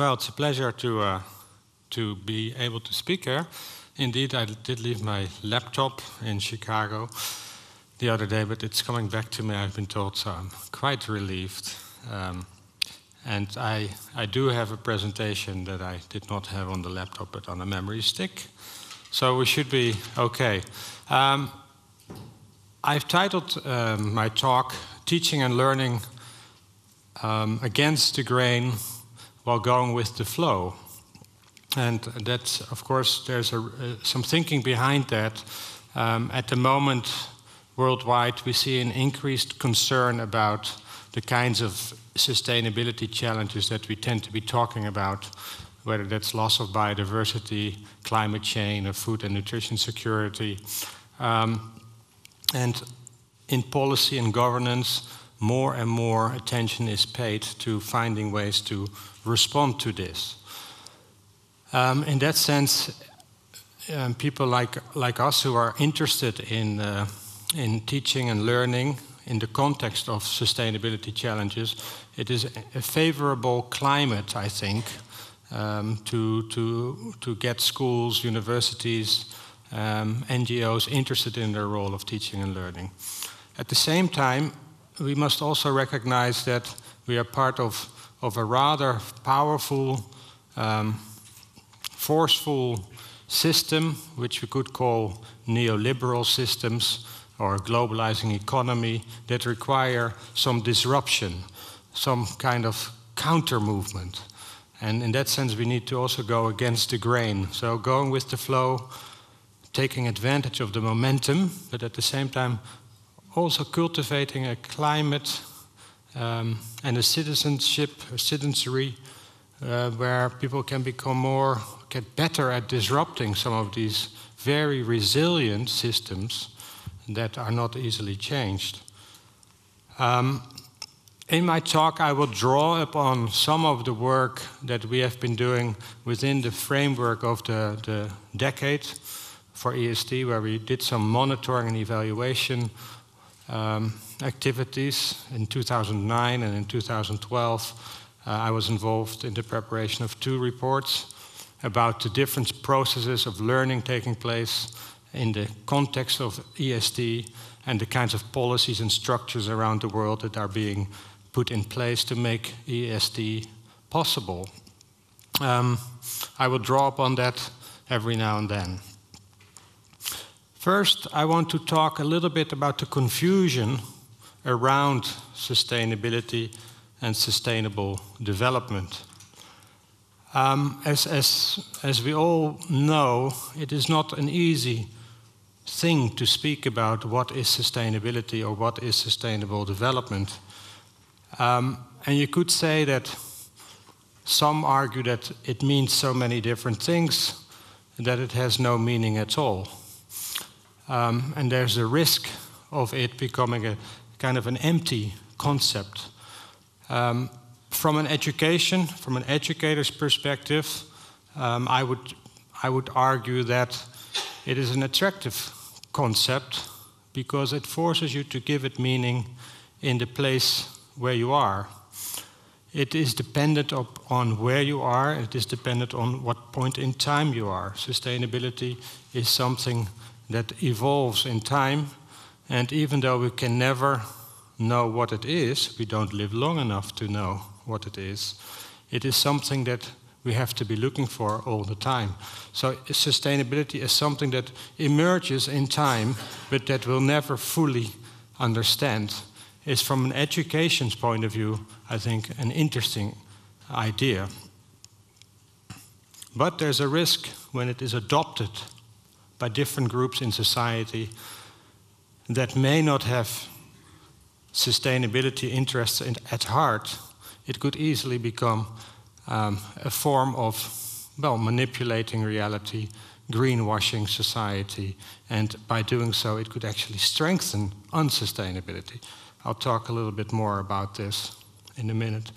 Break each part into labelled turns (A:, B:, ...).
A: Well, it's a pleasure to be able to speak here. Indeed, I did leave my laptop in Chicago the other day, but it's coming back to me, I've been told, so I'm quite relieved. And I do have a presentation that I did not have on the laptop, but on a memory stick. So we should be okay. I've titled my talk, Teaching and Learning Against the Grain while Going with the Flow. And that's, of course, there's some thinking behind that. At the moment, worldwide, we see an increased concern about the kinds of sustainability challenges that we tend to be talking about, whether that's loss of biodiversity, climate change, or food and nutrition security. And in policy and governance, more and more attention is paid to finding ways to respond to this. In that sense, people like us who are interested in teaching and learning in the context of sustainability challenges, it is a favorable climate, I think, to get schools, universities, NGOs interested in their role of teaching and learning. At the same time, we must also recognize that we are part of a rather powerful, forceful system, which we could call neoliberal systems or globalizing economy, that require some disruption, some kind of counter-movement. And in that sense, we need to also go against the grain. So going with the flow, taking advantage of the momentum, but at the same time, also cultivating a climate and a citizenship, a citizenry, where people can get better at disrupting some of these very resilient systems that are not easily changed. In my talk, I will draw upon some of the work that we have been doing within the framework of the decade for ESD, where we did some monitoring and evaluation activities in 2009 and in 2012. I was involved in the preparation of 2 reports about the different processes of learning taking place in the context of ESD and the kinds of policies and structures around the world that are being put in place to make ESD possible. I will draw upon that every now and then. First, I want to talk a little bit about the confusion around sustainability and sustainable development. As we all know, it is not an easy thing to speak about what is sustainability or what is sustainable development. And you could say that some argue that it means so many different things that it has no meaning at all. And there's a risk of it becoming a kind of an empty concept. From an educator's perspective, I would argue that it is an attractive concept because it forces you to give it meaning in the place where you are. It is dependent on where you are. It is dependent on what point in time you are. Sustainability is something that evolves in time, and even though we can never know what it is, we don't live long enough to know what it is something that we have to be looking for all the time. So sustainability is something that emerges in time, but that we'll never fully understand. It's from an education's point of view, I think, an interesting idea. But there's a risk when it is adopted by different groups in society that may not have sustainability interests at heart. It could easily become a form of, manipulating reality, greenwashing society, and by doing so, it could actually strengthen unsustainability. I'll talk a little bit more about this in a minute.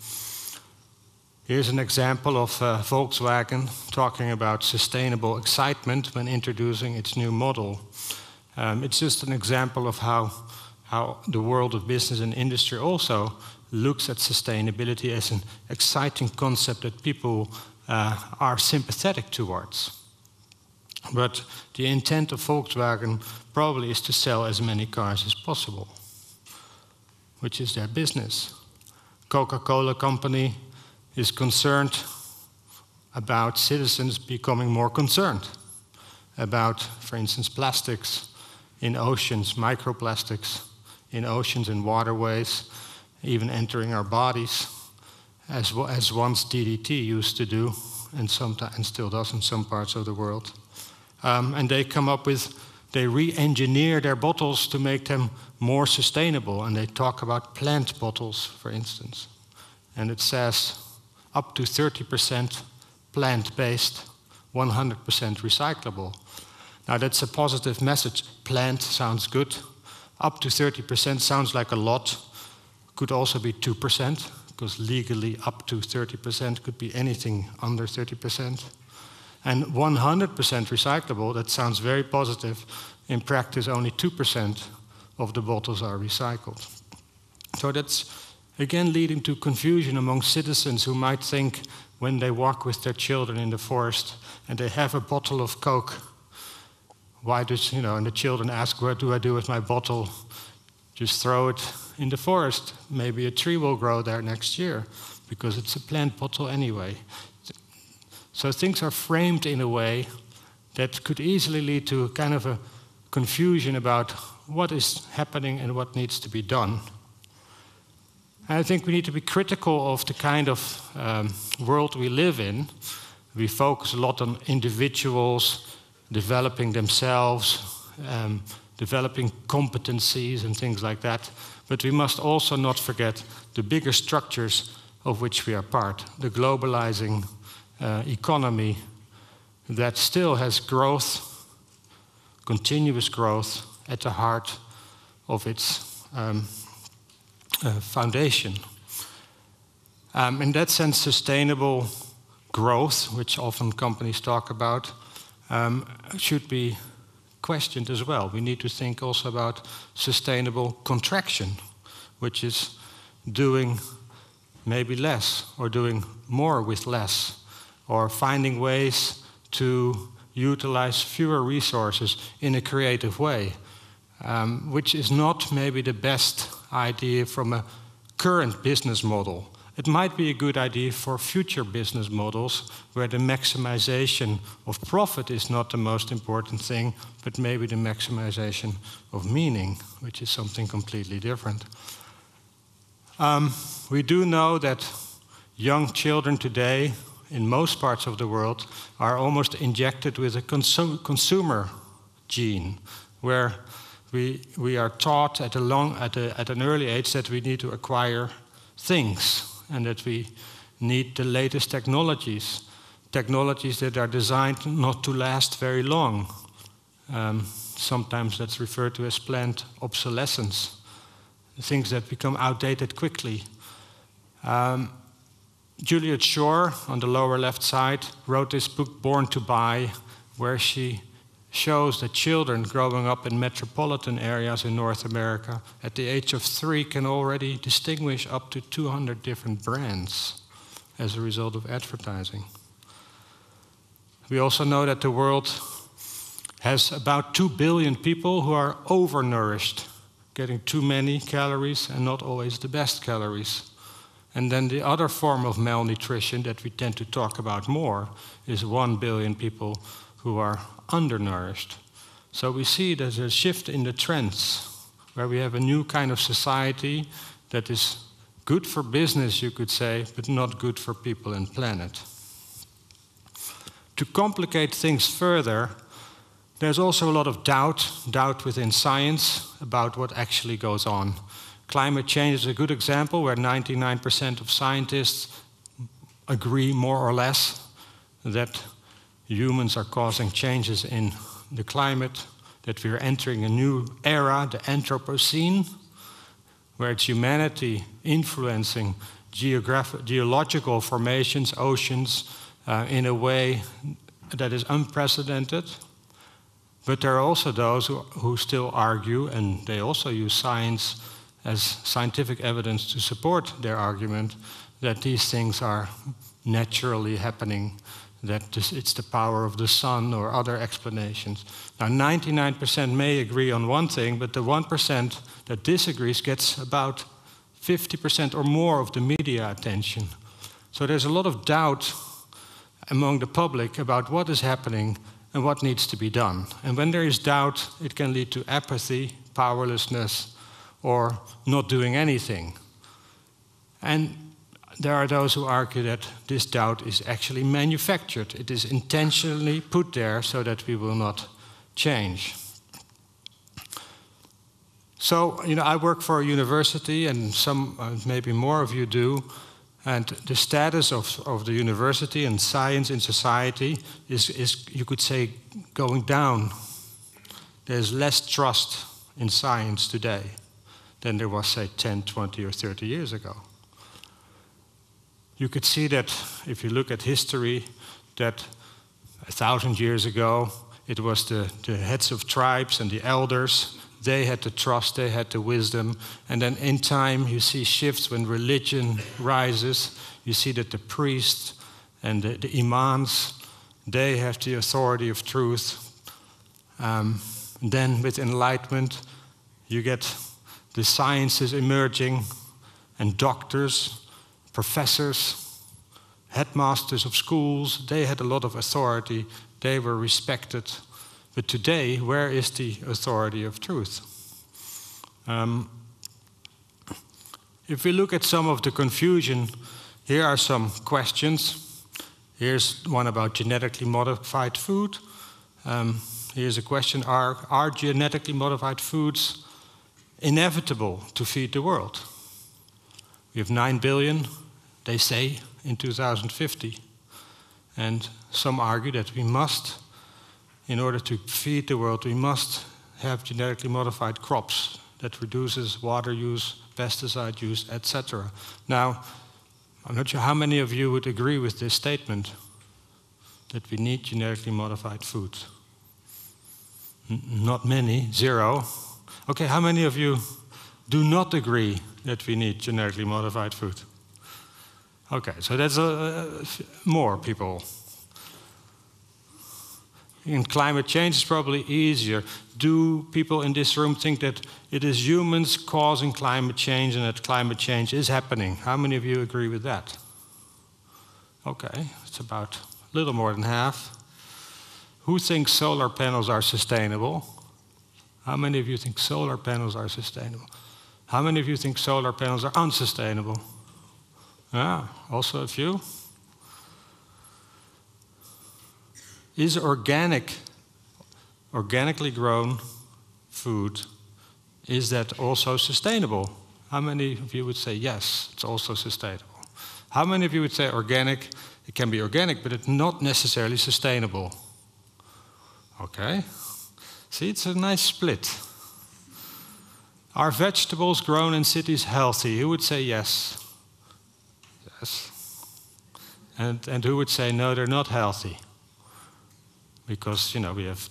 A: Here's an example of Volkswagen talking about sustainable excitement when introducing its new model. It's just an example of how the world of business and industry also looks at sustainability as an exciting concept that people are sympathetic towards. But the intent of Volkswagen probably is to sell as many cars as possible, which is their business. Coca-Cola Company is concerned about citizens becoming more concerned about, for instance, plastics in oceans, microplastics in oceans and waterways, even entering our bodies, as once DDT used to do, and still does in some parts of the world. And they come up with, they re-engineer their bottles to make them more sustainable, and they talk about plant bottles, for instance. And it says up to 30% plant-based, 100% recyclable. Now that's a positive message. Plant sounds good. Up to 30% sounds like a lot. Could also be 2%, because legally up to 30% could be anything under 30%. And 100% recyclable, that sounds very positive. In practice, only 2% of the bottles are recycled. So that's, again, leading to confusion among citizens who might think when they walk with their children in the forest and they have a bottle of Coke, why does, and the children ask, what do I do with my bottle? Just throw it in the forest. Maybe a tree will grow there next year because it's a plant bottle anyway. So things are framed in a way that could easily lead to kind of a confusion about what is happening and what needs to be done. And I think we need to be critical of the kind of world we live in. We focus a lot on individuals developing themselves, developing competencies and things like that. But we must also not forget the bigger structures of which we are part, the globalizing economy that still has growth, continuous growth, at the heart of its foundation. In that sense, sustainable growth, which often companies talk about, should be questioned as well. We need to think also about sustainable contraction, which is doing maybe less or doing more with less, or finding ways to utilize fewer resources in a creative way, which is not maybe the best idea from a current business model. It might be a good idea for future business models where the maximization of profit is not the most important thing, but maybe the maximization of meaning, which is something completely different. We do know that young children today, in most parts of the world, are almost injected with a consumer gene, where we are taught at an early age that we need to acquire things and that we need the latest technologies that are designed not to last very long. Sometimes that's referred to as planned obsolescence, things that become outdated quickly. Juliet Shore, on the lower left side, wrote this book, Born to Buy, where she shows that children growing up in metropolitan areas in North America at the age of 3 can already distinguish up to 200 different brands as a result of advertising. We also know that the world has about 2 billion people who are overnourished, getting too many calories and not always the best calories. And then the other form of malnutrition that we tend to talk about more is 1 billion people who are undernourished. So we see there's a shift in the trends, where we have a new kind of society that is good for business, you could say, but not good for people and planet. To complicate things further, there's also a lot of doubt within science about what actually goes on. Climate change is a good example where 99% of scientists agree more or less that humans are causing changes in the climate, that we are entering a new era, the Anthropocene, where it's humanity influencing geological formations, oceans, in a way that is unprecedented. But there are also those who still argue, and they also use science as scientific evidence to support their argument that these things are naturally happening, that it's the power of the sun or other explanations. Now, 99% may agree on one thing, but the 1% that disagrees gets about 50% or more of the media attention. So there's a lot of doubt among the public about what is happening and what needs to be done. And when there is doubt, it can lead to apathy, powerlessness, or not doing anything. And there are those who argue that this doubt is actually manufactured. It is intentionally put there so that we will not change. So, I work for a university, and some, maybe more of you do, and the status of the university and science in society is, you could say, going down. There's less trust in science today than there was, say, 10, 20, or 30 years ago. You could see that if you look at history, that 1,000 years ago, it was the heads of tribes and the elders. They had the trust, they had the wisdom. And then in time, you see shifts when religion rises. You see that the priests and the imams, they have the authority of truth. Then with enlightenment, you get the sciences emerging, and doctors, professors, headmasters of schools, they had a lot of authority. They were respected. But today, where is the authority of truth? If we look at some of the confusion, here are some questions. Here's one about genetically modified food. Here's a question, are genetically modified foods inevitable to feed the world? We have 9 billion, they say, in 2050. And some argue that we must, in order to feed the world, we must have genetically modified crops that reduces water use, pesticide use, etc. Now, I'm not sure how many of you would agree with this statement, that we need genetically modified foods. Not many, 0. Okay, how many of you do not agree that we need genetically modified food? Okay, so that's more people. In climate change, it's probably easier. Do people in this room think that it is humans causing climate change and that climate change is happening? How many of you agree with that? Okay, it's about a little more than half. Who thinks solar panels are sustainable? How many of you think solar panels are sustainable? How many of you think solar panels are unsustainable? Yeah, also a few. Is organically grown food, is that also sustainable? How many of you would say yes, it's also sustainable? How many of you would say organic, it can be organic, but it's not necessarily sustainable? Okay. See, it's a nice split. Are vegetables grown in cities healthy? Who would say yes? Yes. And who would say no, they're not healthy? Because, we have,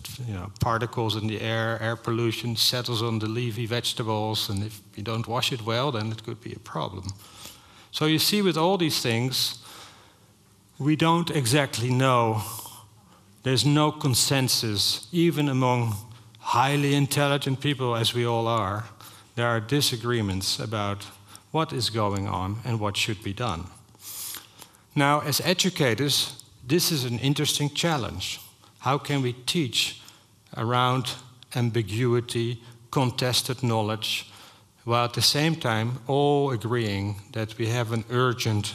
A: particles in the air pollution settles on the leafy vegetables, and if you don't wash it well, then it could be a problem. So you see, with all these things, we don't exactly know. There's no consensus, even among highly intelligent people, as we all are. There are disagreements about what is going on and what should be done. Now, as educators, this is an interesting challenge. How can we teach around ambiguity, contested knowledge, while at the same time all agreeing that we have an urgent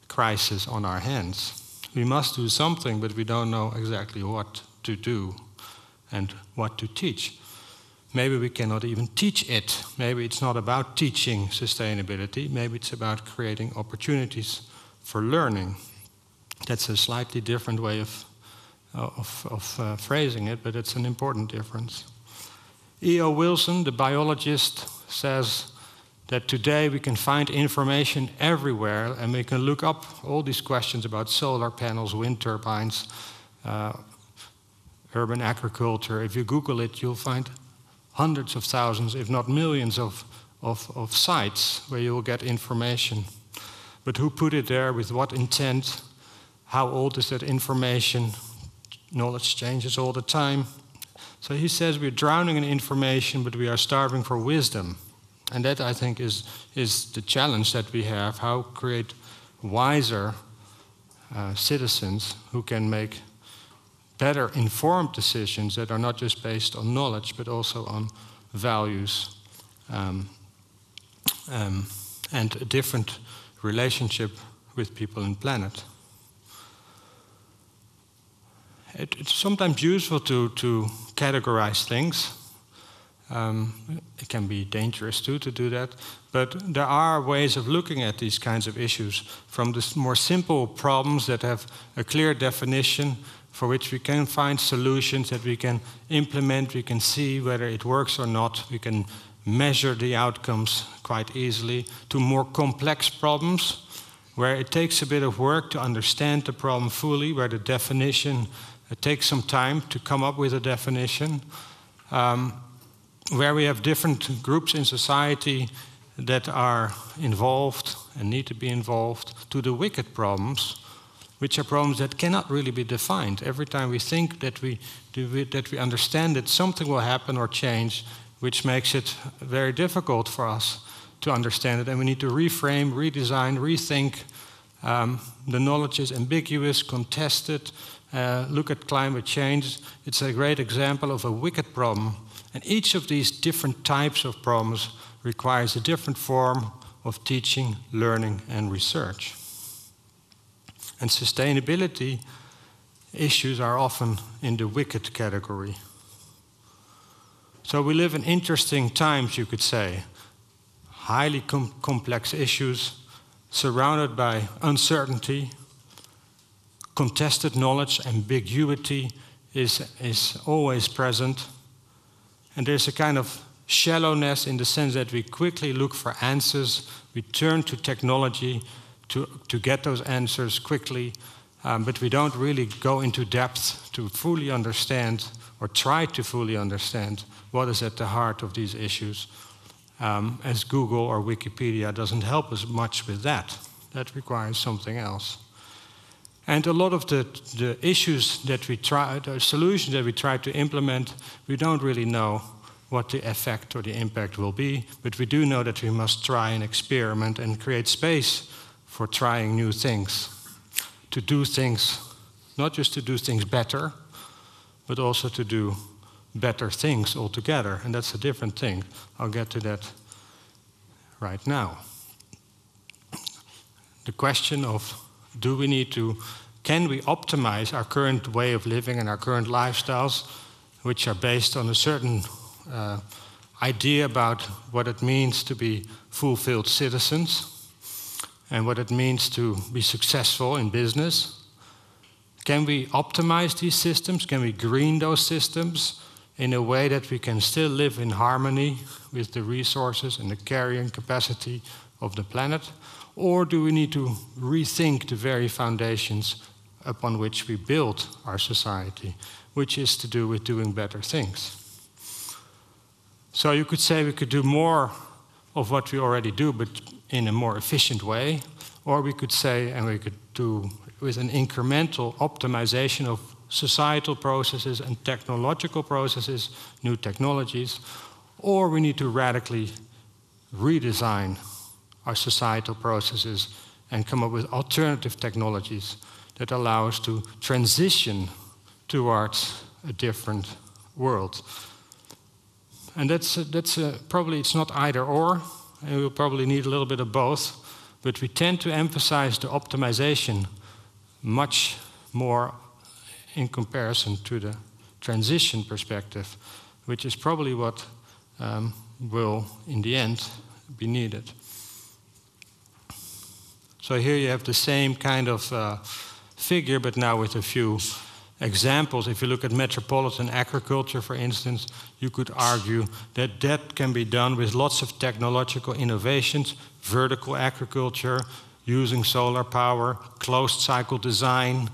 A: crisis on our hands? We must do something, but we don't know exactly what to do and what to teach. Maybe we cannot even teach it. Maybe it's not about teaching sustainability. Maybe it's about creating opportunities for learning. That's a slightly different way of phrasing it, but it's an important difference. E.O. Wilson, the biologist, says that today we can find information everywhere, and we can look up all these questions about solar panels, wind turbines, urban agriculture. If you Google it, you'll find hundreds of thousands, if not millions, of of sites where you will get information. But who put it there, with what intent, how old is that information? Knowledge changes all the time. So he says we're drowning in information, but we are starving for wisdom. And that, I think, is the challenge that we have, how create wiser citizens who can make better informed decisions that are not just based on knowledge, but also on values and a different relationship with people and planet. It's sometimes useful to categorize things. It can be dangerous too to do that, but there are ways of looking at these kinds of issues, from the more simple problems that have a clear definition for which we can find solutions that we can implement, we can see whether it works or not, we can measure the outcomes quite easily, to more complex problems where it takes a bit of work to understand the problem fully, where the definition, it takes some time to come up with a definition, where we have different groups in society that are involved and need to be involved, to the wicked problems, which are problems that cannot really be defined. Every time we think that we understand that something will happen or change, which makes it very difficult for us to understand it, and we need to reframe, redesign, rethink. The knowledge is ambiguous, contested. Look at climate change. It's a great example of a wicked problem. And each of these different types of problems requires a different form of teaching, learning, and research. And sustainability issues are often in the wicked category. So we live in interesting times, you could say. Highly complex issues, surrounded by uncertainty, contested knowledge, ambiguity is always present. And there's a kind of shallowness in the sense that we quickly look for answers. We turn to technology to get those answers quickly, but we don't really go into depth to fully understand or try to fully understand what is at the heart of these issues. As Google or Wikipedia doesn't help us much with that. That requires something else. And a lot of the issues that we try, the solutions that we try to implement, we don't really know what the effect or the impact will be, but we do know that we must try and experiment and create space for trying new things. To do things, not just to do things better, but also to do better things altogether. And that's a different thing. I'll get to that right now. The question of can we optimize our current way of living and our current lifestyles, which are based on a certain idea about what it means to be fulfilled citizens and what it means to be successful in business? Can we optimize these systems? Can we green those systems in a way that we can still live in harmony with the resources and the carrying capacity of the planet? Or do we need to rethink the very foundations upon which we build our society, which is to do with doing better things? So you could say we could do more of what we already do, but in a more efficient way. Or we could say, and we could do with an incremental optimization of societal processes and technological processes, new technologies. Or we need to radically redesign our societal processes and come up with alternative technologies that allow us to transition towards a different world. And that's probably, it's not either or, and we'll probably need a little bit of both, but we tend to emphasize the optimization much more in comparison to the transition perspective, which is probably what will, in the end, be needed. So here you have the same kind of figure, but now with a few examples. If you look at metropolitan agriculture, for instance, you could argue that that can be done with lots of technological innovations, vertical agriculture, using solar power, closed cycle design,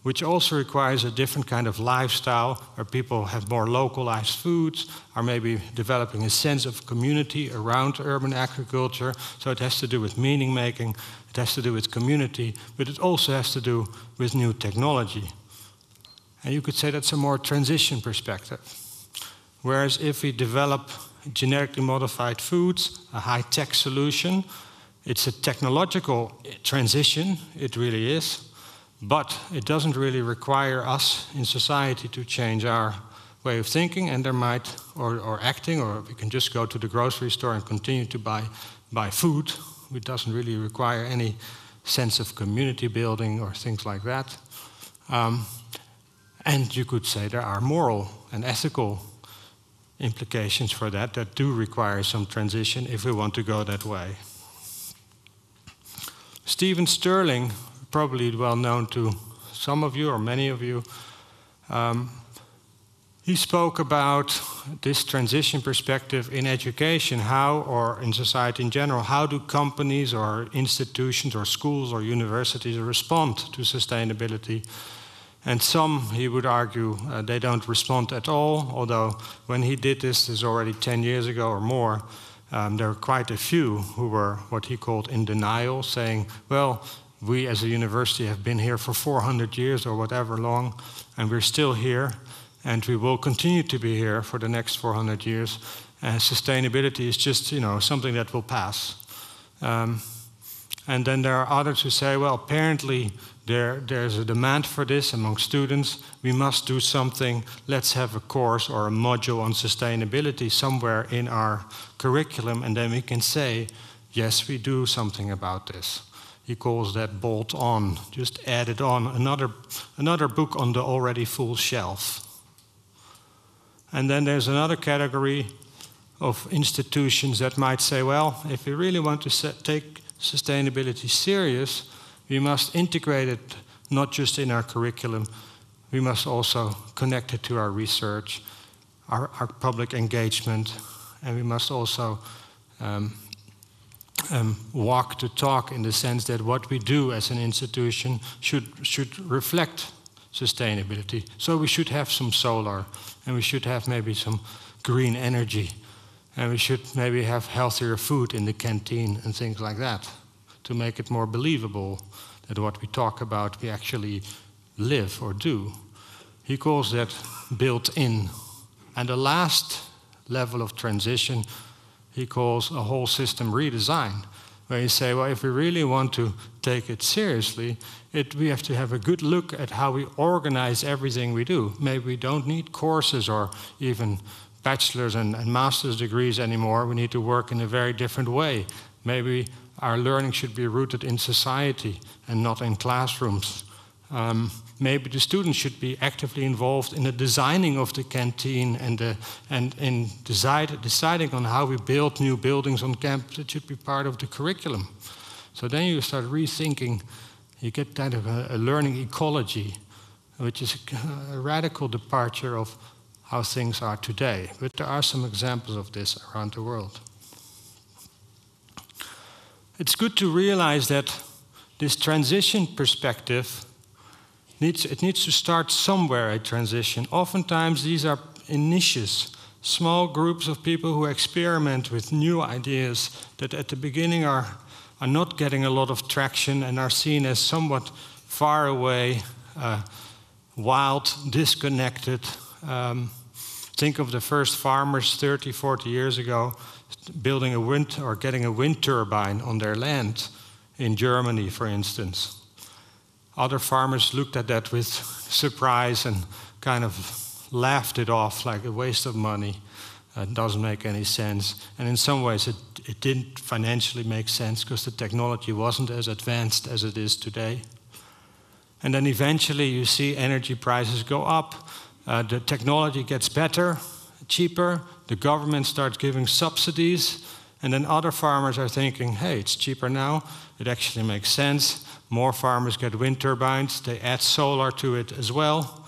A: which also requires a different kind of lifestyle, where people have more localized foods, are maybe developing a sense of community around urban agriculture. So it has to do with meaning making, it has to do with community, but it also has to do with new technology. And you could say that's a more transition perspective. Whereas if we develop genetically modified foods, a high-tech solution, it's a technological transition, it really is, but it doesn't really require us in society to change our way of thinking, and there might, or acting, or we can just go to the grocery store and continue to buy food. It doesn't really require any sense of community building or things like that. And you could say there are moral and ethical implications for that do require some transition if we want to go that way. Stephen Sterling, probably well known to some of you or many of you, he spoke about this transition perspective in education, how, or in society in general, how do companies or institutions or schools or universities respond to sustainability? And some, he would argue, they don't respond at all, although when he did this already 10 years ago or more, there were quite a few who were what he called in denial, saying, well, we as a university have been here for 400 years or whatever long, and we're still here, and we will continue to be here for the next 400 years. And sustainability is just, something that will pass. And then there are others who say, well, apparently there's a demand for this among students. We must do something. Let's have a course or a module on sustainability somewhere in our curriculum, and then we can say, yes, we do something about this. He calls that bolt on, just add it on, another book on the already full shelf. And then there's another category of institutions that might say, well, if we really want to take sustainability serious, we must integrate it not just in our curriculum, we must also connect it to our research, our public engagement, and we must also walk the talk in the sense that what we do as an institution should reflect sustainability. So we should have some solar, and we should have maybe some green energy, and we should maybe have healthier food in the canteen and things like that, to make it more believable that what we talk about we actually live or do. He calls that built in. And the last level of transition he calls a whole system redesign, where you say, well, if we really want to take it seriously, we have to have a good look at how we organize everything we do. Maybe we don't need courses or even bachelor's and master's degrees anymore. We need to work in a very different way. Maybe our learning should be rooted in society and not in classrooms. Maybe the students should be actively involved in the designing of the canteen and in deciding on how we build new buildings on campus. It should be part of the curriculum. So then you start rethinking, you get kind of a learning ecology, which is a radical departure of how things are today. But there are some examples of this around the world. It's good to realize that this transition perspective needs to start somewhere, a transition. Oftentimes these are in niches, small groups of people who experiment with new ideas that at the beginning are not getting a lot of traction and are seen as somewhat far away, wild, disconnected. Think of the first farmers 30, 40 years ago building a wind or getting a wind turbine on their land in Germany, for instance. Other farmers looked at that with surprise and kind of laughed it off like a waste of money. It doesn't make any sense. And in some ways it didn't financially make sense because the technology wasn't as advanced as it is today. And then eventually you see energy prices go up, the technology gets better, cheaper, the government starts giving subsidies, and then other farmers are thinking, hey, it's cheaper now, it actually makes sense. More farmers get wind turbines, they add solar to it as well.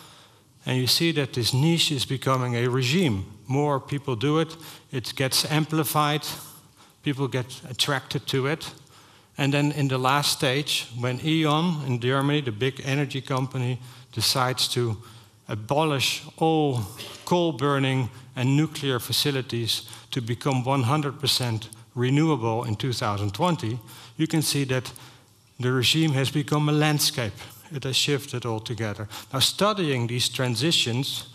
A: And you see that this niche is becoming a regime. More people do it, it gets amplified, people get attracted to it. And then in the last stage, when E.ON in Germany, the big energy company, decides to abolish all coal-burning and nuclear facilities to become 100% renewable in 2020, you can see that the regime has become a landscape. It has shifted altogether. Now, studying these transitions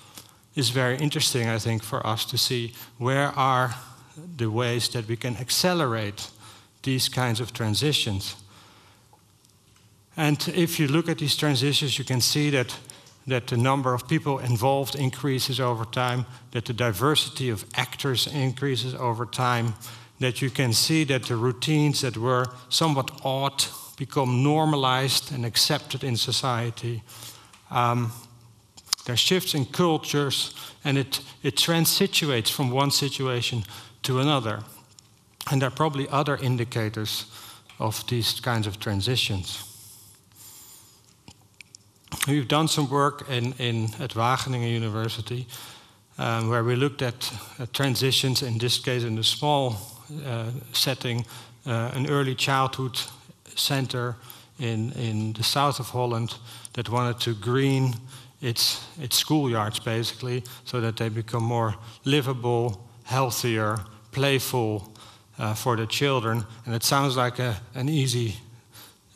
A: is very interesting, I think, for us to see where are the ways that we can accelerate these kinds of transitions. And if you look at these transitions, you can see that the number of people involved increases over time, that the diversity of actors increases over time, that you can see that the routines that were somewhat odd become normalized and accepted in society. There are shifts in cultures, and it transituates from one situation to another. And there are probably other indicators of these kinds of transitions. We've done some work at Wageningen University, where we looked at transitions, in this case in a small setting, an early childhood center in the south of Holland that wanted to green its schoolyards, basically, so that they become more livable, healthier, playful for the children. And it sounds like an easy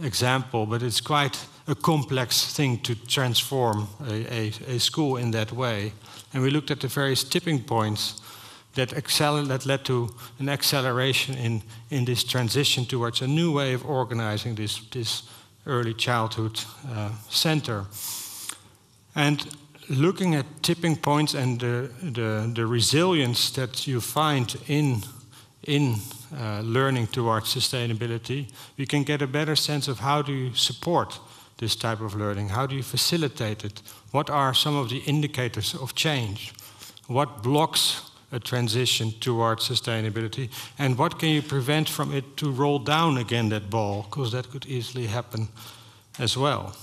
A: example, but it's quite a complex thing to transform a school in that way. And we looked at the various tipping points that led to an acceleration in this transition towards a new way of organizing this early childhood center. And looking at tipping points and the resilience that you find in learning towards sustainability, we can get a better sense of how do you support this type of learning? How do you facilitate it? What are some of the indicators of change? What blocks a transition towards sustainability? And what can you prevent from it to roll down again, that ball? Because that could easily happen as well.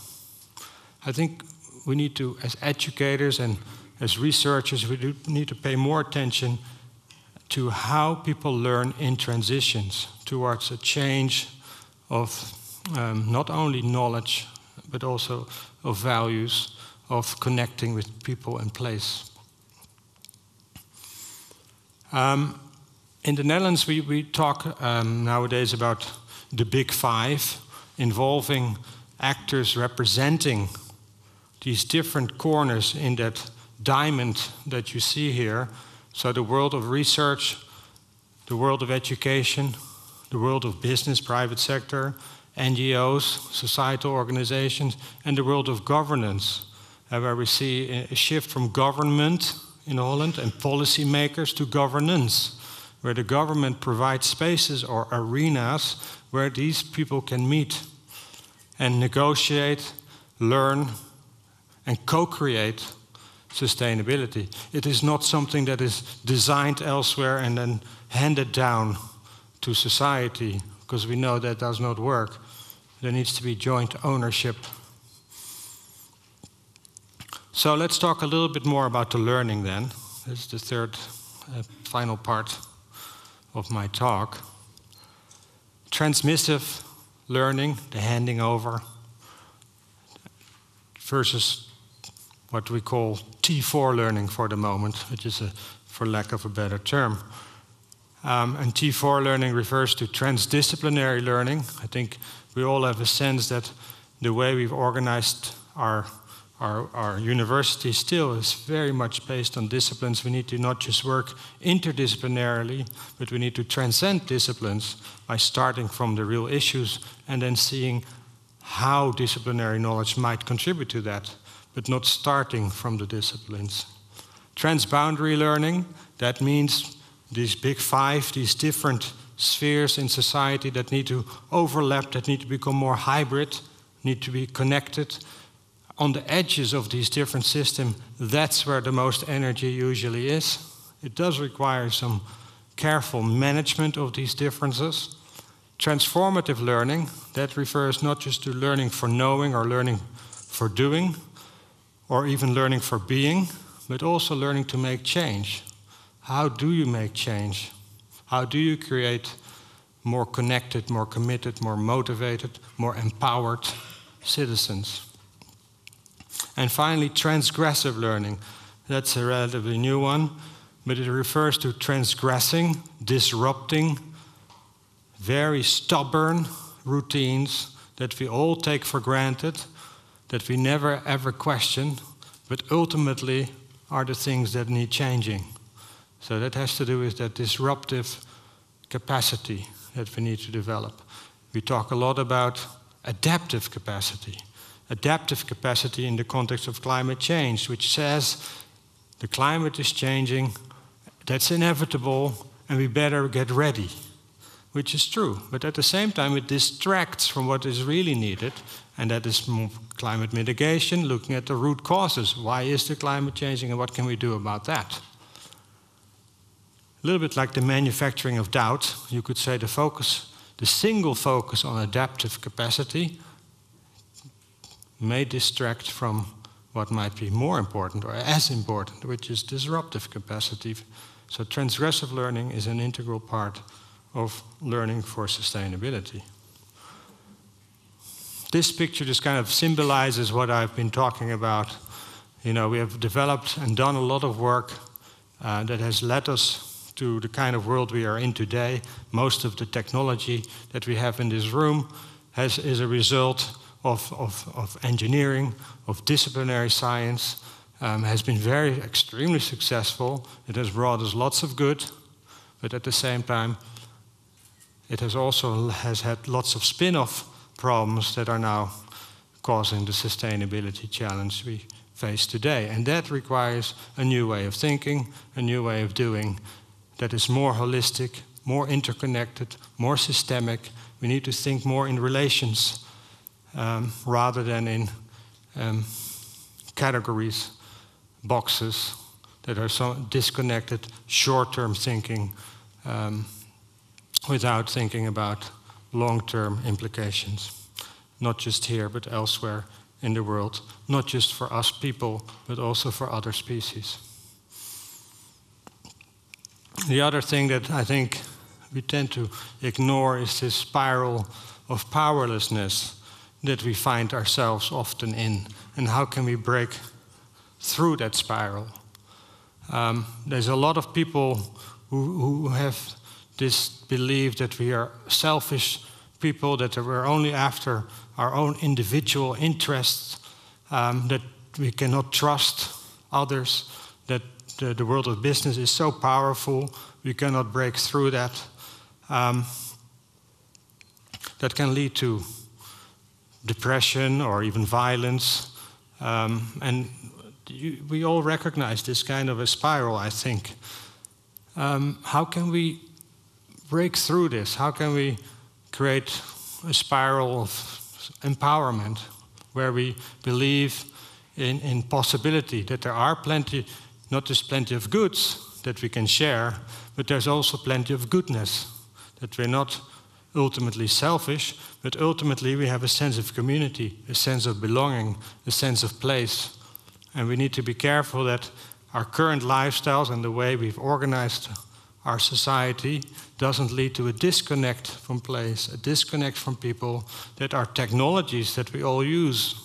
A: I think we need to, as educators and as researchers, we do need to pay more attention to how people learn in transitions towards a change of not only knowledge, but also of values, of connecting with people and place. In the Netherlands, we talk nowadays about the Big Five, involving actors representing these different corners in that diamond that you see here. So the world of research, the world of education, the world of business, private sector, NGOs, societal organizations, and the world of governance, where we see a shift from government in Holland and policymakers to governance, where the government provides spaces or arenas where these people can meet and negotiate, learn, and co-create sustainability. It is not something that is designed elsewhere and then handed down to society, because we know that does not work. There needs to be joint ownership. So let's talk a little bit more about the learning then. This is the third final part of my talk. Transmissive learning, the handing over, versus what we call T4 learning for the moment, which is, for lack of a better term. And T4 learning refers to transdisciplinary learning. I think we all have a sense that the way we've organized our university still is very much based on disciplines. We need to not just work interdisciplinarily, but we need to transcend disciplines by starting from the real issues and then seeing how disciplinary knowledge might contribute to that, but not starting from the disciplines. Transboundary learning, that means these Big Five, these different spheres in society that need to overlap, that need to become more hybrid, need to be connected. On the edges of these different systems, that's where the most energy usually is. It does require some careful management of these differences. Transformative learning, that refers not just to learning for knowing or learning for doing, or even learning for being, but also learning to make change. How do you make change? How do you create more connected, more committed, more motivated, more empowered citizens? And finally, transgressive learning. That's a relatively new one, but it refers to transgressing, disrupting, very stubborn routines that we all take for granted, that we never ever question, but ultimately are the things that need changing. So that has to do with that disruptive capacity that we need to develop. We talk a lot about adaptive capacity. Adaptive capacity in the context of climate change, which says the climate is changing, that's inevitable, and we better get ready, which is true. But at the same time, it distracts from what is really needed, and that is climate mitigation, looking at the root causes. Why is the climate changing, and what can we do about that? A little bit like the manufacturing of doubt, you could say the single focus on adaptive capacity may distract from what might be more important or as important, which is disruptive capacity. So transgressive learning is an integral part of learning for sustainability. This picture just kind of symbolizes what I've been talking about. You know, we have developed and done a lot of work that has led us to the kind of world we are in today. Most of the technology that we have in this room is a result of engineering, of disciplinary science, has been extremely successful. It has brought us lots of good, but at the same time, it has also had lots of spin-off problems that are now causing the sustainability challenge we face today. And that requires a new way of thinking, a new way of doing that is more holistic, more interconnected, more systemic. We need to think more in relations rather than in categories, boxes that are so disconnected, short-term thinking without thinking about long-term implications, not just here but elsewhere in the world, not just for us people but also for other species. The other thing that I think we tend to ignore is this spiral of powerlessness that we find ourselves often in, and how can we break through that spiral? There's a lot of people who have this belief that we are selfish people, that we're only after our own individual interests, that we cannot trust others, that the world of business is so powerful, we cannot break through that. That can lead to depression or even violence. And we all recognize this kind of a spiral, I think. How can we break through this? How can we create a spiral of empowerment where we believe in possibility, that there are plenty, not just plenty of goods that we can share, but there's also plenty of goodness, that we're not ultimately selfish, but ultimately we have a sense of community, a sense of belonging, a sense of place. And we need to be careful that our current lifestyles and the way we've organized our society doesn't lead to a disconnect from place, a disconnect from people, that our technologies that we all use,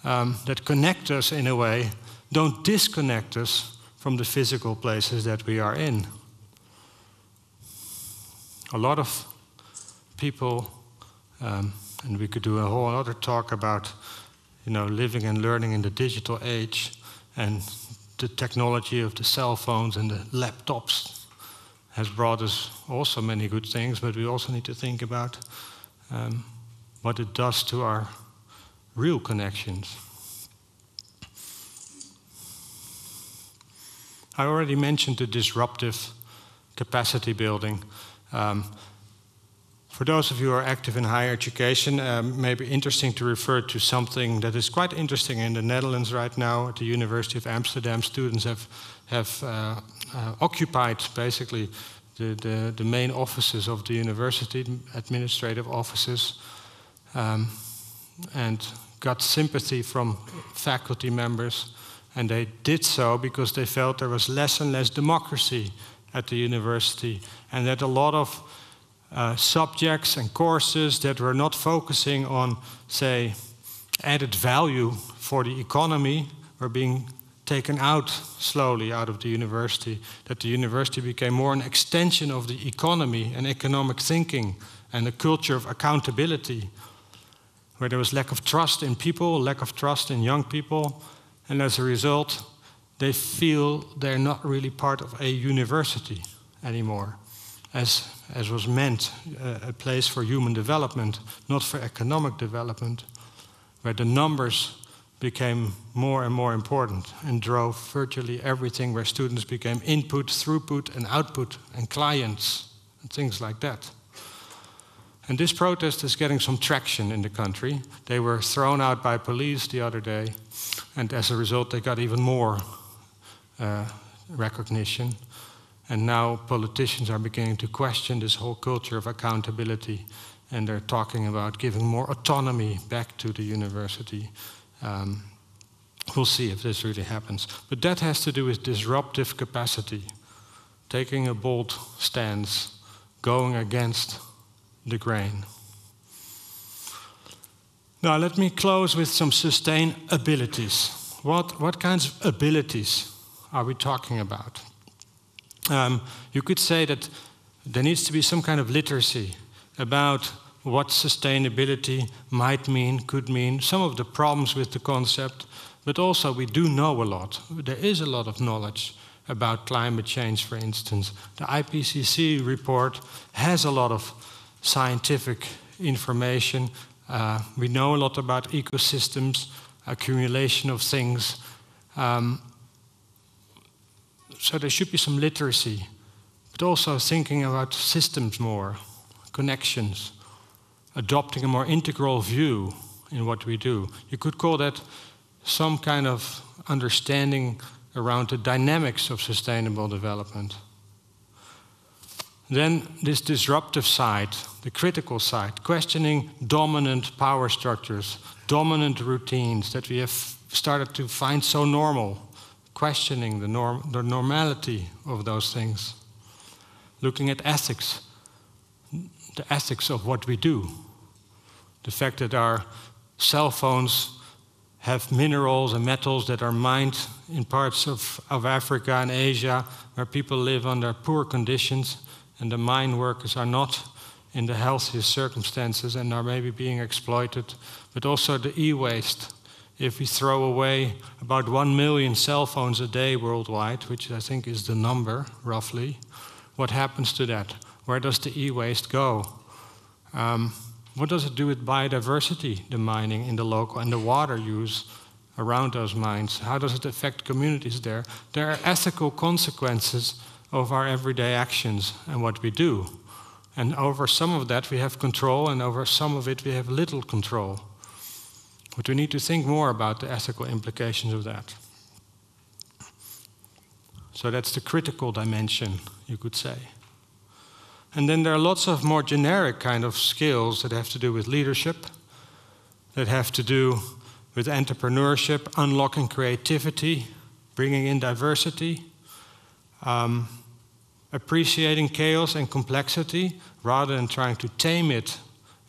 A: that connect us in a way, don't disconnect us from the physical places that we are in. A lot of people, and we could do a whole other talk about, living and learning in the digital age, and the technology of the cell phones and the laptops has brought us also many good things, but we also need to think about what it does to our real connections. I already mentioned the disruptive capacity building. For those of you who are active in higher education, may be interesting to refer to something that is quite interesting in the Netherlands right now. At the University of Amsterdam, students have occupied basically the main offices of the university, administrative offices, and got sympathy from faculty members. And they did so because they felt there was less and less democracy at the university, and that a lot of subjects and courses that were not focusing on, say, added value for the economy were being taken out slowly out of the university, that the university became more an extension of the economy and economic thinking and a culture of accountability, where there was lack of trust in people, lack of trust in young people, and as a result, they feel they're not really part of a university anymore, as was meant, a place for human development, not for economic development, where the numbers became more and more important and drove virtually everything, where students became input, throughput, and output, and clients, and things like that. And this protest is getting some traction in the country. They were thrown out by police the other day, and as a result, they got even more recognition. And now politicians are beginning to question this whole culture of accountability, and they're talking about giving more autonomy back to the university. We'll see if this really happens. But that has to do with disruptive capacity, taking a bold stance, going against the grain. Now let me close with some sustainabilities. What kinds of abilities are we talking about? You could say that there needs to be some kind of literacy about what sustainability might mean, could mean, some of the problems with the concept, but also we do know a lot. There is a lot of knowledge about climate change, for instance. The IPCC report has a lot of scientific information. We know a lot about ecosystems, accumulation of things. So there should be some literacy, but also thinking about systems more, connections, adopting a more integral view in what we do. You could call that some kind of understanding around the dynamics of sustainable development. Then this disruptive side, the critical side, questioning dominant power structures, dominant routines that we have started to find so normal, questioning the normality of those things. Looking at ethics, the ethics of what we do. The fact that our cell phones have minerals and metals that are mined in parts of Africa and Asia where people live under poor conditions, and the mine workers are not in the healthiest circumstances and are maybe being exploited. But also the e-waste. If we throw away about 1 million cell phones a day worldwide, which I think is the number, roughly, what happens to that? Where does the e-waste go? What does it do with biodiversity, the mining in the local, and the water use around those mines? How does it affect communities there? There are ethical consequences of our everyday actions and what we do. And over some of that we have control, and over some of it we have little control. But we need to think more about the ethical implications of that. So that's the critical dimension, you could say. And then there are lots of more generic kind of skills that have to do with leadership, that have to do with entrepreneurship, unlocking creativity, bringing in diversity, appreciating chaos and complexity rather than trying to tame it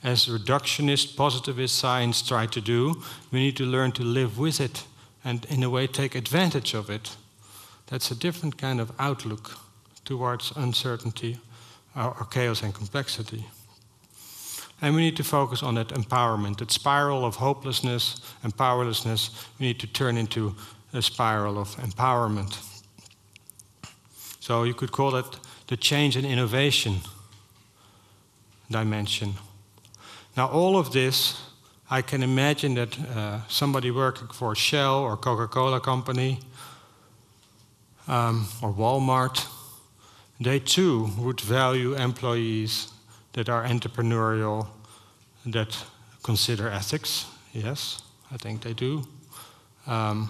A: as reductionist, positivist science try to do. We need to learn to live with it and in a way take advantage of it. That's a different kind of outlook towards uncertainty or chaos and complexity. And we need to focus on that empowerment, that spiral of hopelessness and powerlessness. We need to turn into a spiral of empowerment. So you could call it the change and innovation dimension. Now all of this, I can imagine that somebody working for Shell or Coca-Cola company or Walmart, they too would value employees that are entrepreneurial, that consider ethics. Yes, I think they do. A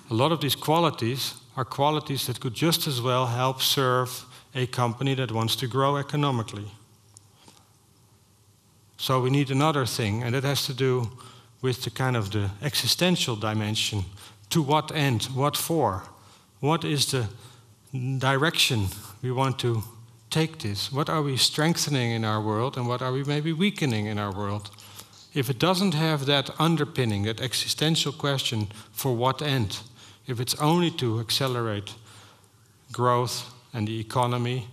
A: lot of these qualities are qualities that could just as well help serve a company that wants to grow economically. So we need another thing, and that has to do with the kind of the existential dimension. To what end? What for? What is the direction we want to take this? What are we strengthening in our world, and what are we maybe weakening in our world? if it doesn't have that underpinning, that existential question, for what end? If it's only to accelerate growth and the economy,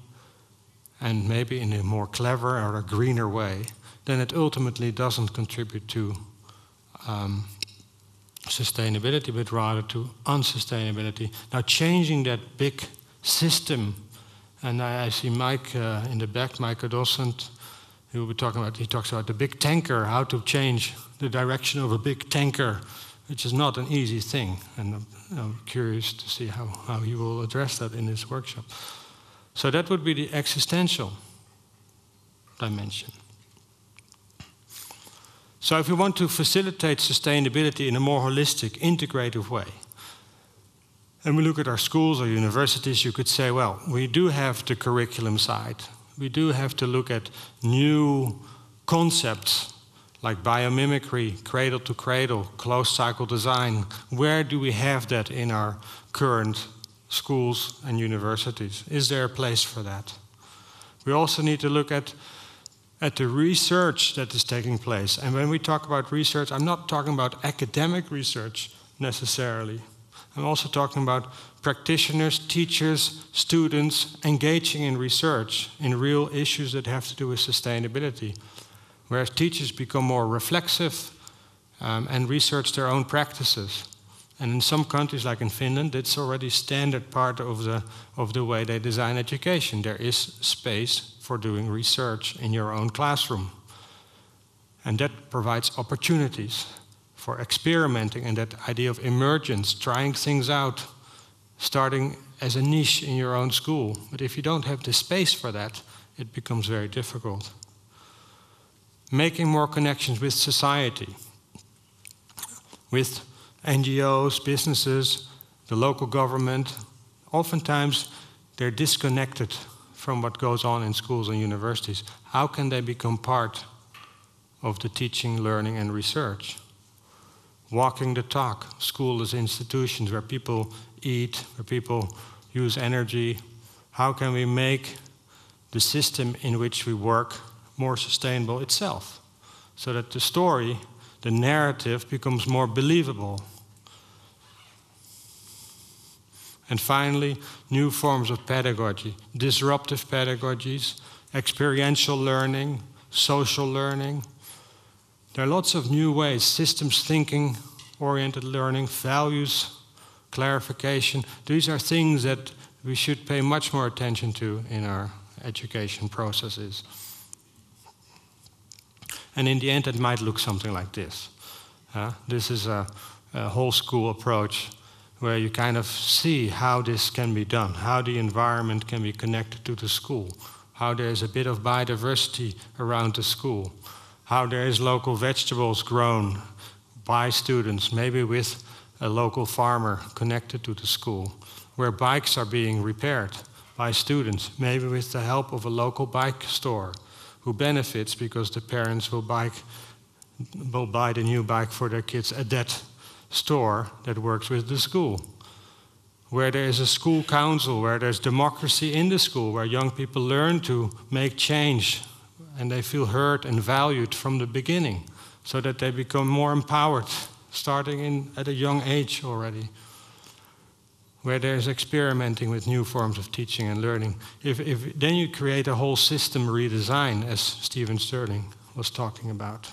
A: and maybe in a more clever or a greener way, then it ultimately doesn't contribute to sustainability, but rather to unsustainability. Now, changing that big system, and I see Mike in the back, Mike Docent, he talks about the big tanker, how to change the direction of a big tanker, which is not an easy thing. And I'm curious to see how he will address that in his workshop. So that would be the existential dimension. So if we want to facilitate sustainability in a more holistic, integrative way, and we look at our schools or universities, you could say, well, we do have the curriculum side. We do have to look at new concepts like biomimicry, cradle to cradle, closed cycle design. Where do we have that in our current schools and universities? Is there a place for that? We also need to look at the research that is taking place. And when we talk about research, I'm not talking about academic research necessarily. I'm also talking about practitioners, teachers, students engaging in research in real issues that have to do with sustainability. Whereas teachers become more reflexive and research their own practices. And in some countries, like in Finland, it's already standard part of the way they design education. There is space for doing research in your own classroom. And that provides opportunities for experimenting, and that idea of emergence, trying things out, starting as a niche in your own school. But if you don't have the space for that, it becomes very difficult. Making more connections with society, with NGOs, businesses, the local government. Oftentimes, they're disconnected from what goes on in schools and universities. How can they become part of the teaching, learning, and research? Walking the talk, school as institutions where people eat, where people use energy. How can we make the system in which we work more sustainable itself, so that the story, the narrative, becomes more believable? And finally, new forms of pedagogy, disruptive pedagogies, experiential learning, social learning. There are lots of new ways, systems thinking, oriented learning, values, clarification. These are things that we should pay much more attention to in our education processes. And in the end, it might look something like this. This is a whole school approach where you kind of see how this can be done, how the environment can be connected to the school, how there is a bit of biodiversity around the school, how there is local vegetables grown by students, maybe with a local farmer connected to the school, where bikes are being repaired by students, maybe with the help of a local bike store, who benefits because the parents will buy the new bike for their kids at that store that works with the school. Where there is a school council, where there's democracy in the school, where young people learn to make change and they feel heard and valued from the beginning, so that they become more empowered, starting at a young age already. Where there's experimenting with new forms of teaching and learning. Then you create a whole system redesign, as Stephen Sterling was talking about.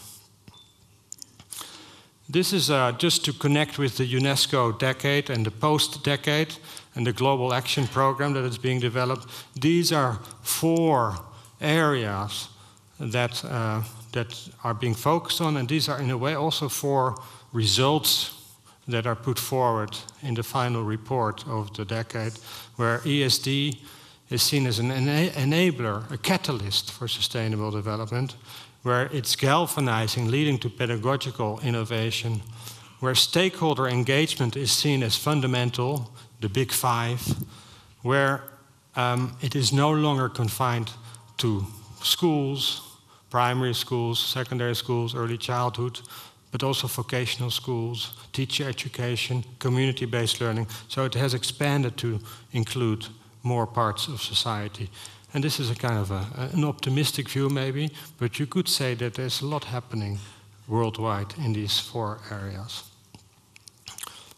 A: This is just to connect with the UNESCO decade and the post-decade and the global action program that is being developed. These are 4 areas that are being focused on, and these are in a way also 4 results that are put forward in the final report of the decade, where ESD is seen as an enabler, a catalyst for sustainable development, where it's galvanizing, leading to pedagogical innovation, where stakeholder engagement is seen as fundamental, the big 5, where it is no longer confined to schools, primary schools, secondary schools, early childhood, but also vocational schools, teacher education, community-based learning. So it has expanded to include more parts of society. And this is a kind of an optimistic view maybe, but you could say that there's a lot happening worldwide in these 4 areas.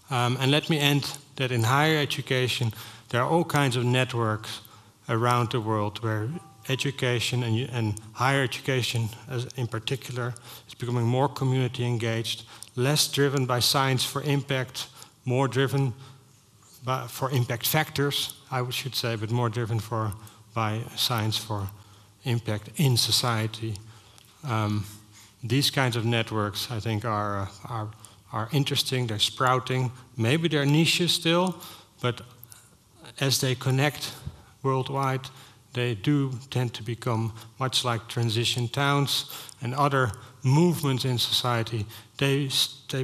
A: And let me end that in higher education, there are all kinds of networks around the world where education and higher education in particular is becoming more community engaged, less driven by science for impact, more driven for impact factors, I should say, but more driven by science for impact in society. These kinds of networks, I think, are interesting. They're sprouting. Maybe they're niches still, but as they connect worldwide, they do tend to become much like transition towns and other movements in society. They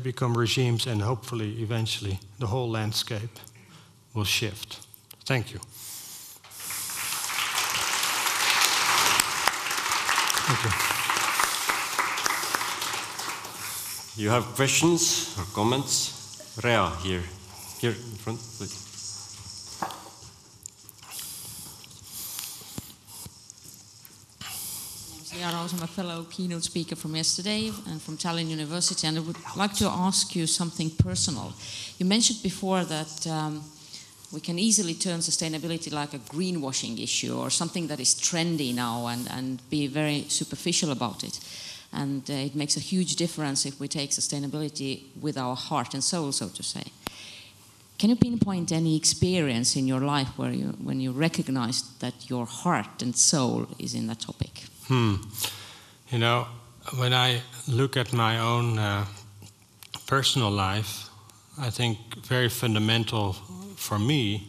A: become regimes, and hopefully, eventually, the whole landscape will shift. Thank you. Thank you.
B: You have questions or comments? Rea, here in front, please.
C: I'm a fellow keynote speaker from yesterday and from Tallinn University, and I would like to ask you something personal. You mentioned before that we can easily turn sustainability like a greenwashing issue or something that is trendy now and be very superficial about it. And it makes a huge difference if we take sustainability with our heart and soul, so to say. Can you pinpoint any experience in your life when you recognized that your heart and soul is in that topic?
A: You know, when I look at my own personal life, I think very fundamental for me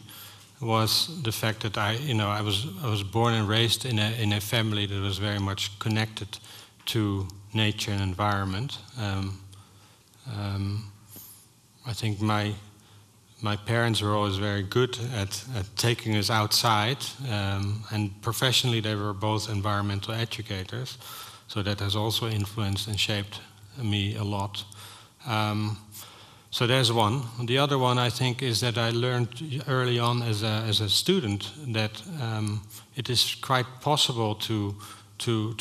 A: was the fact that I was born and raised in a family that was very much connected to nature and environment. I think my parents were always very good at taking us outside, and professionally they were both environmental educators, so that has also influenced and shaped me a lot. So there's one. The other one, I think, is that I learned early on as a student that it is quite possible to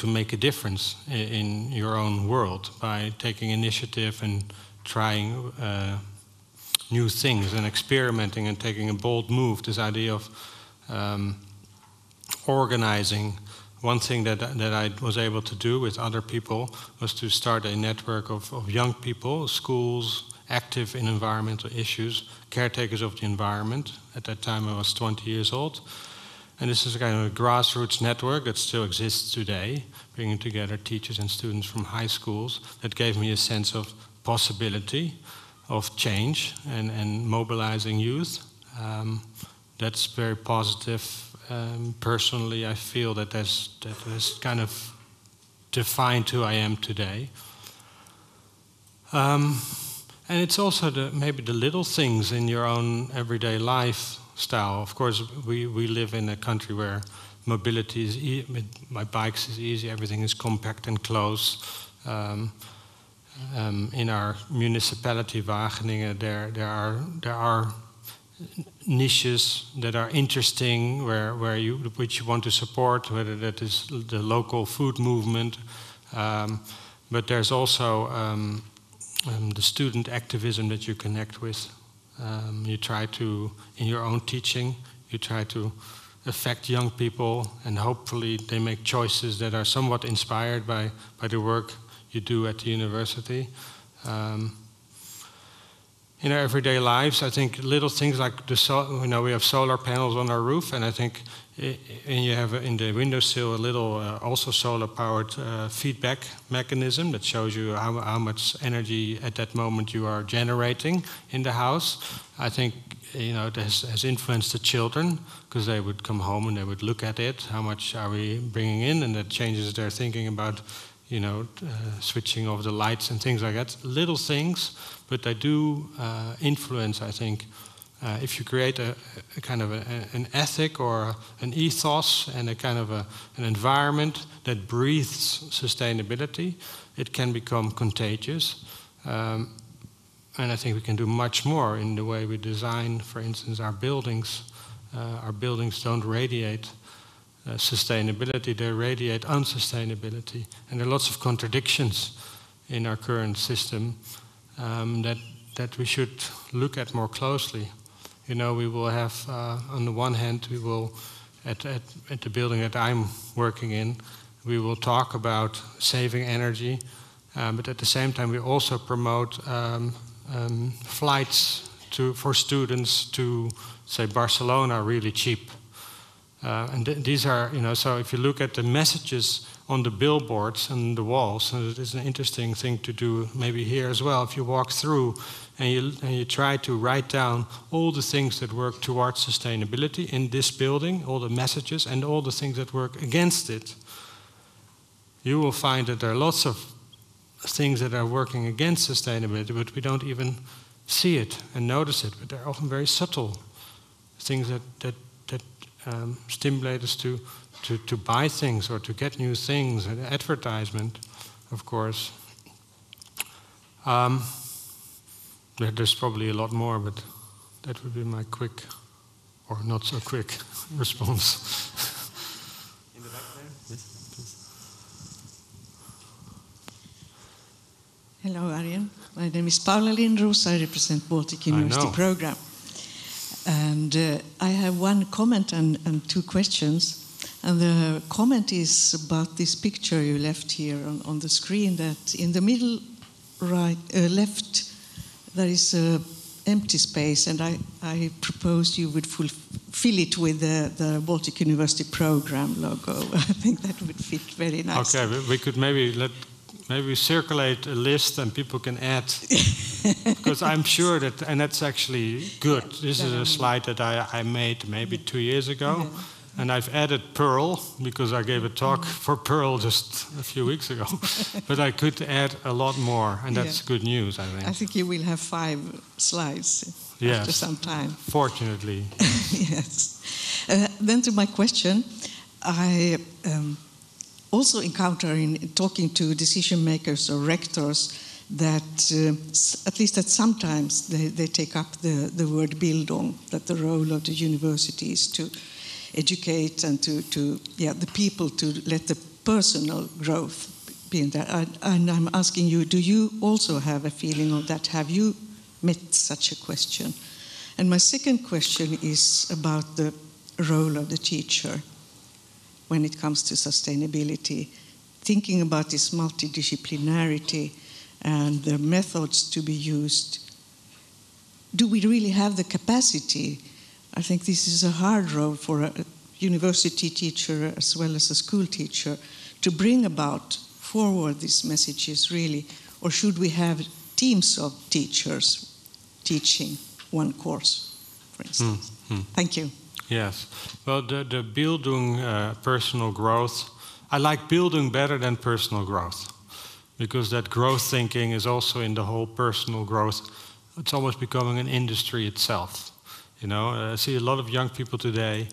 A: make a difference in your own world by taking initiative and trying new things and experimenting and taking a bold move. This idea of organizing. One thing that I was able to do with other people was to start a network of young people, schools, active in environmental issues, caretakers of the environment. At that time I was 20 years old. And this is a kind of a grassroots network that still exists today, bringing together teachers and students from high schools. That gave me a sense of possibility, of change, and mobilizing youth. That's very positive. Personally, I feel that has kind of defined who I am today. And it's also maybe the little things in your own everyday lifestyle. Of course, we live in a country where mobility is by bikes is easy. Everything is compact and close. In our municipality, Wageningen, there are niches that are interesting, which you want to support, whether that is the local food movement, but there's also the student activism that you connect with. You try to, in your own teaching, you try to affect young people, and hopefully they make choices that are somewhat inspired by the work you do at the university. In our everyday lives, I think little things like we have solar panels on our roof, and I think you have in the windowsill a little also solar-powered feedback mechanism that shows you how much energy at that moment you are generating in the house. I think it has influenced the children, because they would come home and they would look at it. How much are we bringing in? And that changes their thinking about switching off the lights and things like that. Little things, but they do influence, I think. If you create a kind of an ethic or an ethos and a kind of an environment that breathes sustainability, it can become contagious. And I think we can do much more in the way we design, for instance, our buildings. Our buildings don't radiate sustainability, they radiate unsustainability. And there are lots of contradictions in our current system that we should look at more closely. You know, we will have, on the one hand, we will, at the building that I'm working in, we will talk about saving energy, but at the same time we also promote flights for students to, say, Barcelona really cheap. And these are, you know, so if you look at the messages on the billboards and the walls, and it is an interesting thing to do maybe here as well, if you walk through and you try to write down all the things that work towards sustainability in this building, all the messages and all the things that work against it, you will find that there are lots of things that are working against sustainability, but we don't even see it and notice it. But they're often very subtle things that stimulate us to buy things or to get new things, and advertisement, of course. There's probably a lot more, but that would be my quick, or not so quick, response.
B: In the back there, yes, please.
D: Hello, Arjen. My name is Paula Lindros. I represent Baltic University Program. And I have one comment and two questions. And the comment is about this picture you left here on the screen, that in the middle left there is an empty space, and I proposed you would fill it with the Baltic University Program logo. I think that would fit very nicely.
A: Okay, we could maybe circulate a list and people can add, because I'm sure that, and that's actually good. This is a slide that I made maybe 2 years ago.
D: Yeah.
A: And I've added Pearl, because I gave a talk for Pearl just a few weeks ago. But I could add a lot more, and that's good news, I think.
D: I think you will have 5 slides after some time.
A: Fortunately.
D: Yes. Then to my question, I also encounter in talking to decision makers or rectors that at least that sometimes they take up the word Bildung, that the role of the university is to educate and to the people, to let the personal growth be in there. And I'm asking you, do you also have a feeling of that? Have you met such a question? And my second question is about the role of the teacher when it comes to sustainability. Thinking about this multidisciplinarity and the methods to be used, do we really have the capacity? I think this is a hard role for a university teacher as well as a school teacher to bring about forward these messages, really. Or should we have teams of teachers teaching one course, for instance? Thank you.
A: Yes. Well, the Bildung, personal growth, I like Bildung better than personal growth, because that growth thinking is also in the whole personal growth. It's almost becoming an industry itself. You know, I see a lot of young people today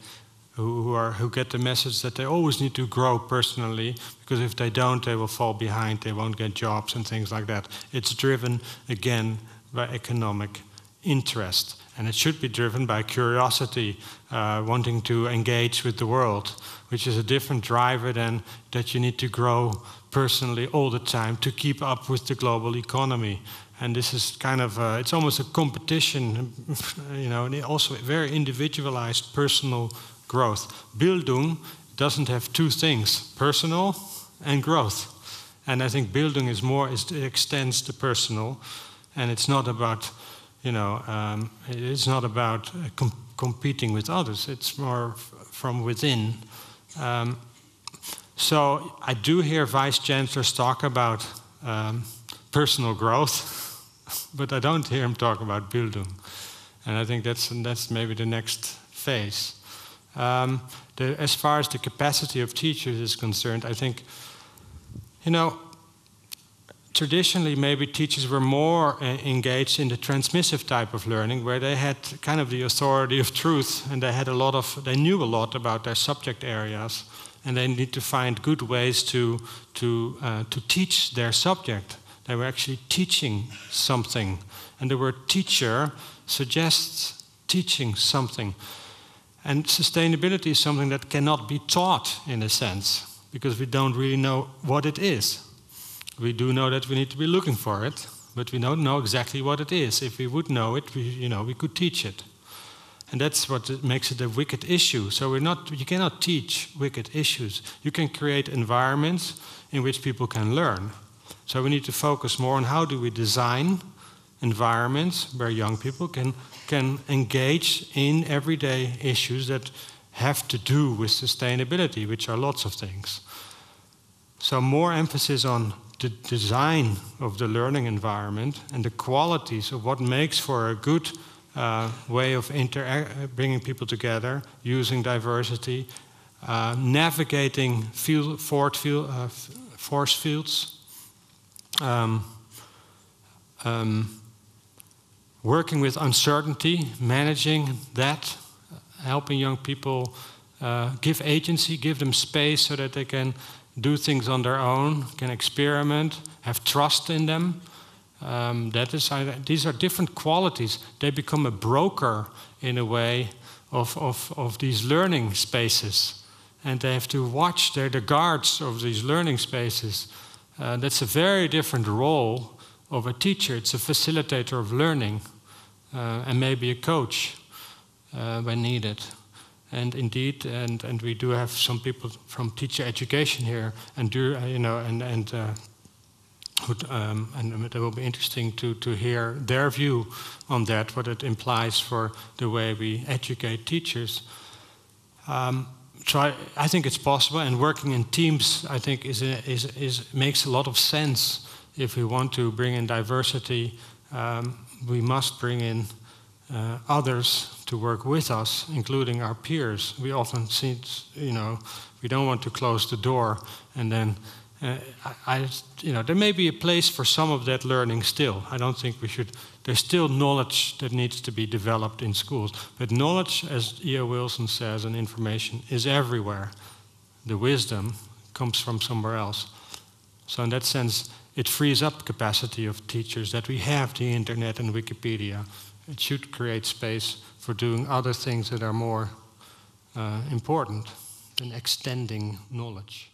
A: who get the message that they always need to grow personally, because if they don't, they will fall behind, they won't get jobs and things like that. It's driven, again, by economic interest. And it should be driven by curiosity, wanting to engage with the world, which is a different driver than that you need to grow personally all the time to keep up with the global economy. And this is kind of, it's almost a competition, you know, and also very individualized personal growth. Bildung doesn't have two things, personal and growth. And I think Bildung is more, it extends the personal, and it's not about, you know, it's not about competing with others. It's more from within. So I do hear vice chancellors talk about personal growth, but I don't hear him talk about Bildung. And I think that's maybe the next phase. As far as the capacity of teachers is concerned, I think, you know, traditionally maybe teachers were more engaged in the transmissive type of learning, where they had kind of the authority of truth, and they knew a lot about their subject areas, and they need to find good ways to teach their subject. They were actually teaching something, and the word teacher suggests teaching something. And sustainability is something that cannot be taught, in a sense, because we don't really know what it is. We do know that we need to be looking for it, but we don't know exactly what it is. If we would know it, we could teach it. And that's what makes it a wicked issue. So you cannot teach wicked issues. You can create environments in which people can learn. So we need to focus more on how do we design environments where young people can engage in everyday issues that have to do with sustainability, which are lots of things. So more emphasis on the design of the learning environment and the qualities of what makes for a good way of bringing people together, using diversity, navigating force fields, working with uncertainty, managing that, helping young people give agency, give them space so that they can do things on their own, can experiment, have trust in them. These are different qualities. They become a broker, in a way, of these learning spaces. And they have to watch, they're the guards of these learning spaces. That's a very different role of a teacher. It's a facilitator of learning, and maybe a coach when needed. And indeed, and we do have some people from teacher education here, and it will be interesting to hear their view on that, what it implies for the way we educate teachers. So I think it's possible, and working in teams, I think, makes a lot of sense. If we want to bring in diversity, we must bring in others to work with us, including our peers. We often see, we don't want to close the door, and then there may be a place for some of that learning still. I don't think we should. There's still knowledge that needs to be developed in schools. But knowledge, as E.O. Wilson says, and information is everywhere. The wisdom comes from somewhere else. So in that sense, it frees up capacity of teachers that we have the internet and Wikipedia. It should create space for doing other things that are more important than extending knowledge.